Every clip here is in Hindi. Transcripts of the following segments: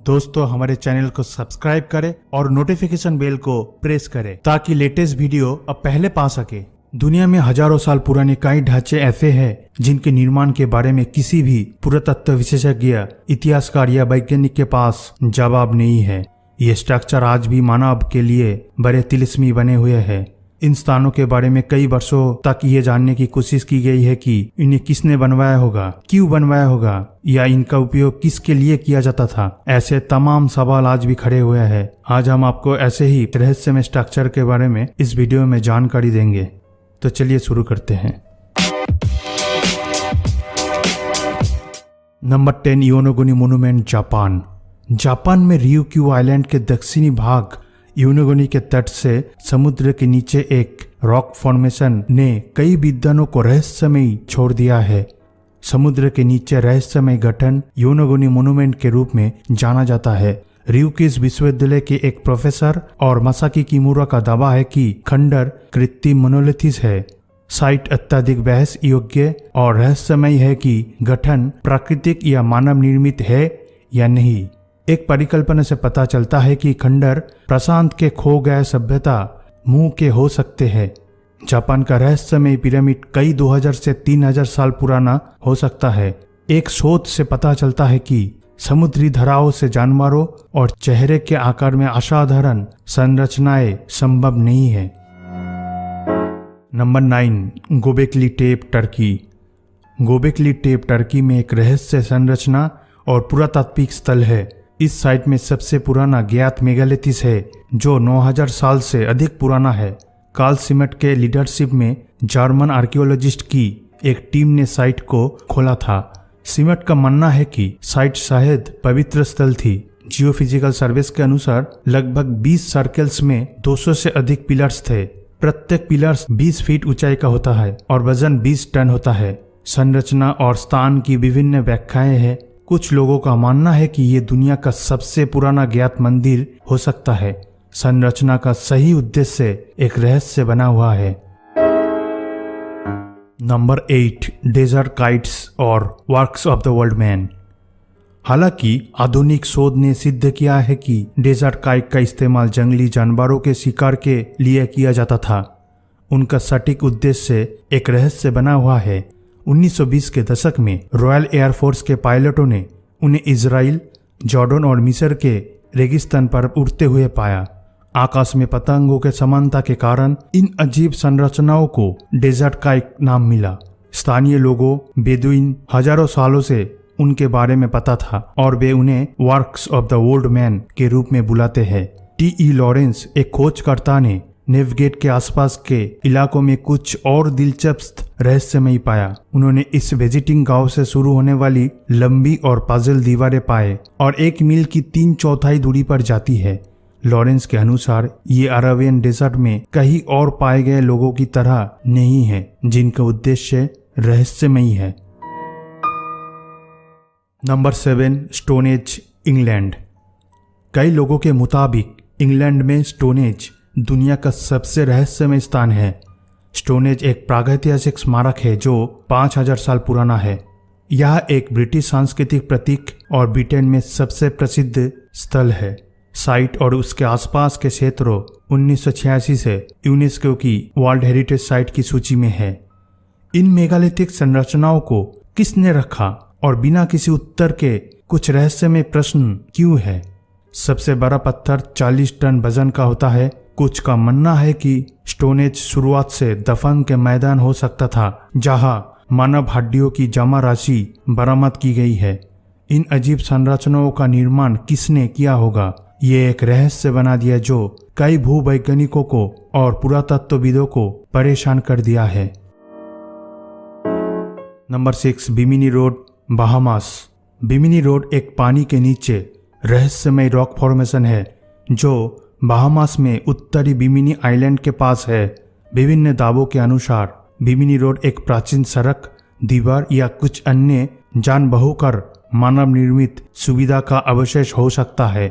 दोस्तों हमारे चैनल को सब्सक्राइब करें और नोटिफिकेशन बेल को प्रेस करें ताकि लेटेस्ट वीडियो अब पहले पा सके। दुनिया में हजारों साल पुराने कई ढांचे ऐसे हैं जिनके निर्माण के बारे में किसी भी पुरातत्व विशेषज्ञ, इतिहासकार या वैज्ञानिक के पास जवाब नहीं है। ये स्ट्रक्चर आज भी मानव के लिए बड़े तिलिस्मी बने हुए हैं। इन स्थानों के बारे में कई वर्षों तक ये जानने की कोशिश की गई है कि इन्हें किसने बनवाया होगा, क्यों बनवाया होगा या इनका उपयोग किसके लिए किया जाता था। ऐसे तमाम सवाल आज भी खड़े हुए हैं। आज हम आपको ऐसे ही रहस्यमय स्ट्रक्चर के बारे में इस वीडियो में जानकारी देंगे। तो चलिए शुरू करते हैं। Number 10, Yonaguni monument, Japan. Japan में रियुक्यू आइलैंड के दक्षिणी भाग योनोगुनी के तट से समुद्र के नीचे एक रॉक फॉर्मेशन ने कई विद्वानों को रहस्यमय छोड़ दिया है। समुद्र के नीचे रहस्यमय गठन योनोगुनी मोन्यूमेंट के रूप में जाना जाता है। रियुक्यू विश्वविद्यालय के एक प्रोफेसर और मासाकी किमुरा का दावा है कि खंडर कृत्रिम मोनोलिथिस है। साइट अत्यधिक बहस योग्य और रहस्यमय है कि गठन प्राकृतिक या मानव निर्मित है या नहीं। एक परिकल्पना से पता चलता है कि खंडर प्रशांत के खो गए सभ्यता मुंह के हो सकते हैं। जापान का रहस्यमय पिरामिड कई 2000 से 3000 साल पुराना हो सकता है। एक शोध से पता चलता है कि समुद्री धाराओं से जानवरों और चेहरे के आकार में असाधारण संरचनाएं संभव नहीं है। Number 9, Gobekli Tepe, Turkey. Gobekli Tepe Turkey में एक रहस्य संरचना और पुरातात्विक स्थल है। इस साइट में सबसे पुराना ज्ञात मेगालिथिस है जो 9000 साल से अधिक पुराना है। कार्ल सिमट के लीडरशिप में जर्मन आर्कियोलॉजिस्ट की एक टीम ने साइट को खोला था। सिमट का मानना है कि साइट शायद पवित्र स्थल थी। जियोफिजिकल सर्विस के अनुसार लगभग 20 सर्कल्स में 200 से अधिक पिलर्स थे। प्रत्येक पिलर्स 20 फीट ऊंचाई का होता है और वजन 20 टन होता है। संरचना और स्थान की विभिन्न व्याख्याएं हैं। कुछ लोगों का मानना है कि ये दुनिया का सबसे पुराना ज्ञात मंदिर हो सकता है। संरचना का सही उद्देश्य एक रहस्य बना हुआ है। नंबर 8, डेजर्ट काइट्स और works of the world man. हालांकि आधुनिक शोध ने सिद्ध किया है कि डेजर्ट काइट का इस्तेमाल जंगली जानवरों के शिकार के लिए किया जाता था। उनका सटीक उद्देश्य एक रहस्य बना हुआ है। 1920 के दशक में रॉयल एयरफोर्स के पायलटों ने उन्हें इजराइल, जॉर्डन और मिस्र के रेगिस्तान पर उड़ते हुए पाया। आकाश में पतंगों के समानता के कारण इन अजीब संरचनाओं को डेजर्ट काइट नाम मिला। स्थानीय लोगों, बेदुइन हजारों सालों से उनके बारे में पता था और वे उन्हें works of the old man के रूप में बुलाते हैं। T.E. लॉरेंस, एक खोजकर्ता ने नेवगेट के आसपास के इलाकों में कुछ और दिलचस्प रहस्यमय पाया। उन्होंने इस विजिटिंग गांव से शुरू होने वाली लंबी और पजल दीवारें पाए और 1 मील की 3/4 दूरी पर जाती है। लॉरेंस के अनुसार ये अरेबियन डेजर्ट में कहीं और पाए गए लोगों की तरह नहीं है जिनका उद्देश्य रहस्यमय है। Number 7, stone age, England. कई लोगों के मुताबिक इंग्लैंड में स्टोन एज दुनिया का सबसे रहस्यमय स्थान है। स्टोन एज एक प्रागैतिहासिक स्मारक है जो 5000 साल पुराना है। यह एक ब्रिटिश सांस्कृतिक प्रतीक और ब्रिटेन में सबसे प्रसिद्ध स्थल है। साइट और उसके आसपास के क्षेत्रों 1986 से यूनेस्को की वर्ल्ड हेरिटेज साइट की सूची में है। इन मेगालिथिक संरचनाओं को किसने रखा और बिना किसी उत्तर के कुछ रहस्यमय प्रश्न क्यों है। सबसे बड़ा पत्थर 40 टन वजन का होता है। कुछ का मानना है कि स्टोन एज शुरुआत से दफन के मैदान हो सकता था जहां मानव हड्डियों की जमा राशि बरामद की गई है। इन अजीब संरचनाओं का निर्माण किसने किया होगा, ये एक रहस्य बना दिया जो कई भूवैज्ञानिकों को और पुरातत्वविदों को परेशान कर दिया है। Number 6, Bimini road, Bahamas. Bimini road एक पानी के नीचे रहस्यमय रॉक फॉर्मेशन है जो बहामास में उत्तरी बिमिनी आइलैंड के पास है। विभिन्न दावों के अनुसार बिमिनी रोड एक प्राचीन सड़क, दीवार या कुछ अन्य जानबूझकर मानव निर्मित सुविधा का अवशेष हो सकता है।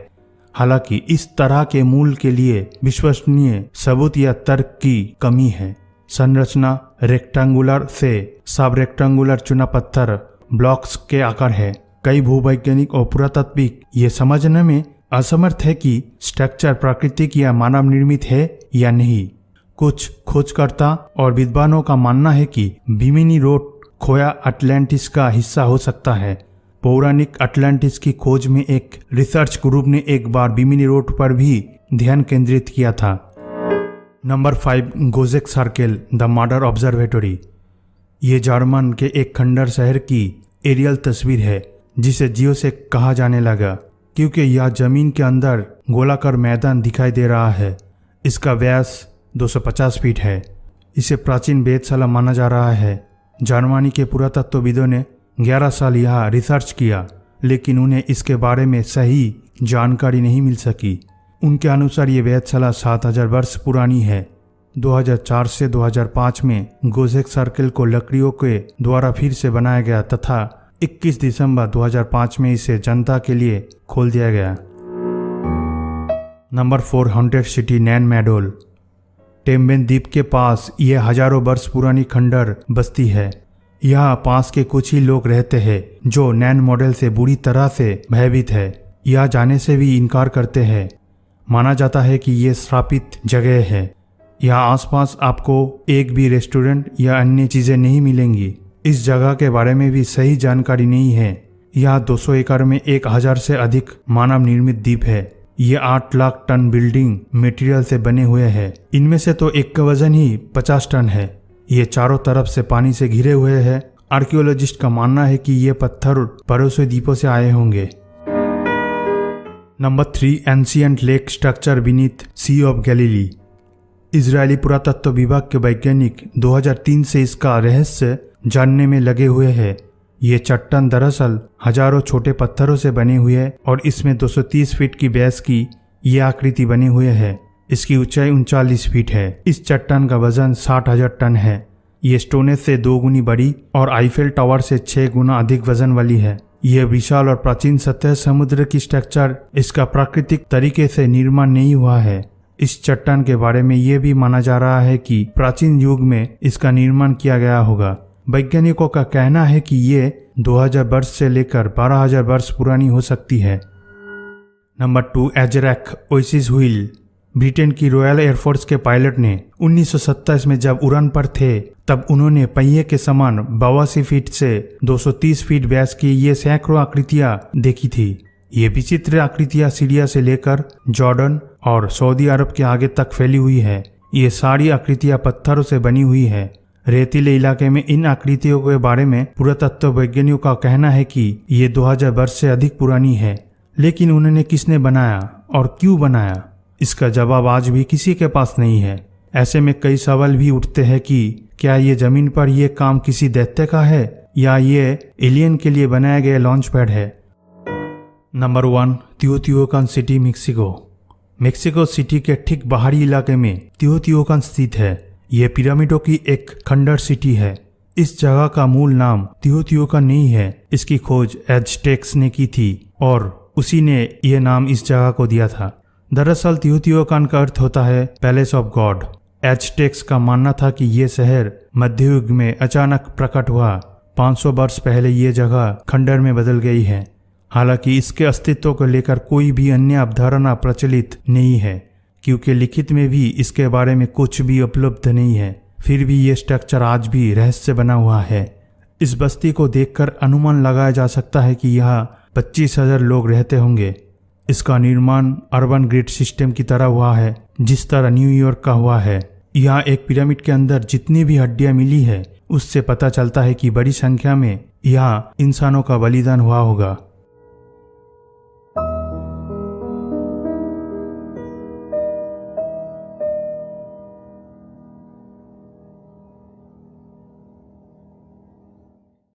हालांकि इस तरह के मूल के लिए विश्वसनीय सबूत या तर्क की कमी है। संरचना रेक्टेंगुलर से सब रेक्टेंगुलर चुना पत्थर ब्लॉक्स के आकार है। कई भूवैज्ञानिक और पुरातात्विक ये समझने में असमर्थ है कि स्ट्रक्चर प्राकृतिक या मानव निर्मित है या नहीं। कुछ खोजकर्ता और विद्वानों का मानना है कि बिमिनी रोड खोया अटलांटिस का हिस्सा हो सकता है। पौराणिक अटलांटिस की खोज में एक रिसर्च ग्रुप ने एक बार बिमिनी रोड पर भी ध्यान केंद्रित किया था। Number 5, Gojek circle the murder observatory. ये जर्मन के एक खंडर शहर की एरियल तस्वीर है जिसे जियोसेक कहा जाने लगा क्योंकि यह जमीन के अंदर गोलाकार मैदान दिखाई दे रहा है। इसका व्यास 250 फीट है। इसे प्राचीन वेधशाला माना जा रहा है। जर्मनी के पुरातत्वविदों ने 11 साल यहाँ रिसर्च किया लेकिन उन्हें इसके बारे में सही जानकारी नहीं मिल सकी। उनके अनुसार ये वेधशाला 7000 वर्ष पुरानी है। 2004 से 2005 में गोजेक सर्कल को लकड़ियों के द्वारा फिर से बनाया गया तथा 21 दिसंबर 2005 में इसे जनता के लिए खोल दिया गया। नंबर 4, हॉन्टेड सिटी नैन मैडोल। टेम्बेन द्वीप के पास यह हजारों वर्ष पुरानी खंडर बस्ती है। यहाँ पास के कुछ ही लोग रहते हैं जो नैन मॉडल से बुरी तरह से भयभीत है। यह जाने से भी इनकार करते हैं। माना जाता है कि ये श्रापित जगह है। यहाँ आसपास आपको एक भी रेस्टोरेंट या अन्य चीजें नहीं मिलेंगी। इस जगह के बारे में भी सही जानकारी नहीं है। यह 200 एकड़ में 1000 से अधिक मानव निर्मित द्वीप है। ये 8 लाख टन बिल्डिंग मटेरियल से बने हुए हैं। इनमें से तो एक का वजन ही 50 टन है। ये चारों तरफ से पानी से घिरे हुए हैं। आर्कियोलॉजिस्ट का मानना है कि ये पत्थर पड़ोसी द्वीपों से आए होंगे। Number 3, ancient lake structure beneath sea of Galilee. Israeli पुरातत्व विभाग के वैज्ञानिक 2003 से इसका रहस्य जानने में लगे हुए हैं। ये चट्टान दरअसल हजारों छोटे पत्थरों से बने हुए है और इसमें 230 फीट की व्यास की ये आकृति बनी हुई है। इसकी ऊंचाई 39 फीट है। इस चट्टान का वजन 60,000 टन है। ये स्टोनेज से 2 गुनी बड़ी और आईफेल टावर से 6 गुना अधिक वजन वाली है। यह विशाल और प्राचीन सतह समुद्र की स्ट्रक्चर इसका प्राकृतिक तरीके से निर्माण नहीं हुआ है। इस चट्टान के बारे में यह भी माना जा रहा है कि प्राचीन युग में इसका निर्माण किया गया होगा। वैज्ञानिकों का कहना है कि ये 2000 वर्ष से लेकर 12000 वर्ष पुरानी हो सकती है। Number 2, Azraq oasis wheel. Britain की रॉयल एयरफोर्स के पायलट ने 1927 में जब उड़ान पर थे तब उन्होंने पहिए के समान 82 फीट से 230 फीट व्यास की ये सैकड़ों आकृतियां देखी थी। ये विचित्र आकृतियां सीरिया से लेकर जॉर्डन और सऊदी अरब के आगे तक फैली हुई है। ये सारी आकृतियां पत्थरों से बनी हुई है। रेतीले इलाके में इन आकृतियों के बारे में पुरातत्व वैज्ञानिकों का कहना है कि ये 2000 वर्ष से अधिक पुरानी है। लेकिन उन्होंने किसने बनाया और क्यों बनाया, इसका जवाब आज भी किसी के पास नहीं है। ऐसे में कई सवाल भी उठते हैं कि क्या ये जमीन पर यह काम किसी दैत्य का है या ये एलियन के लिए बनाया गया लॉन्च पैड है। Number 1, Teotihuacan city Mexico. Mexico city के ठीक बाहरी इलाके में तिओतिहुआकन स्थित है। यह पिरामिडों की एक खंडर सिटी है। इस जगह का मूल नाम तिओतिहुआकन नहीं है। इसकी खोज एज़टेक्स ने की थी और उसी ने यह नाम इस जगह को दिया था। दरअसल तिओतिहुआकन का अर्थ होता है पैलेस ऑफ गॉड। एज़टेक्स का मानना था कि यह शहर मध्ययुग में अचानक प्रकट हुआ। 500 वर्ष पहले यह जगह खंडर में बदल गई है। हालांकि इसके अस्तित्व को लेकर कोई भी अन्य अवधारणा प्रचलित नहीं है क्योंकि लिखित में भी इसके बारे में कुछ भी उपलब्ध नहीं है। फिर भी ये स्ट्रक्चर आज भी रहस्य बना हुआ है। इस बस्ती को देखकर अनुमान लगाया जा सकता है कि यहाँ 25,000 लोग रहते होंगे। इसका निर्माण अर्बन ग्रिड सिस्टम की तरह हुआ है जिस तरह न्यूयॉर्क का हुआ है। यहाँ एक पिरामिड के अंदर जितनी भी हड्डियां मिली है उससे पता चलता है कि बड़ी संख्या में यहाँ इंसानों का बलिदान हुआ होगा।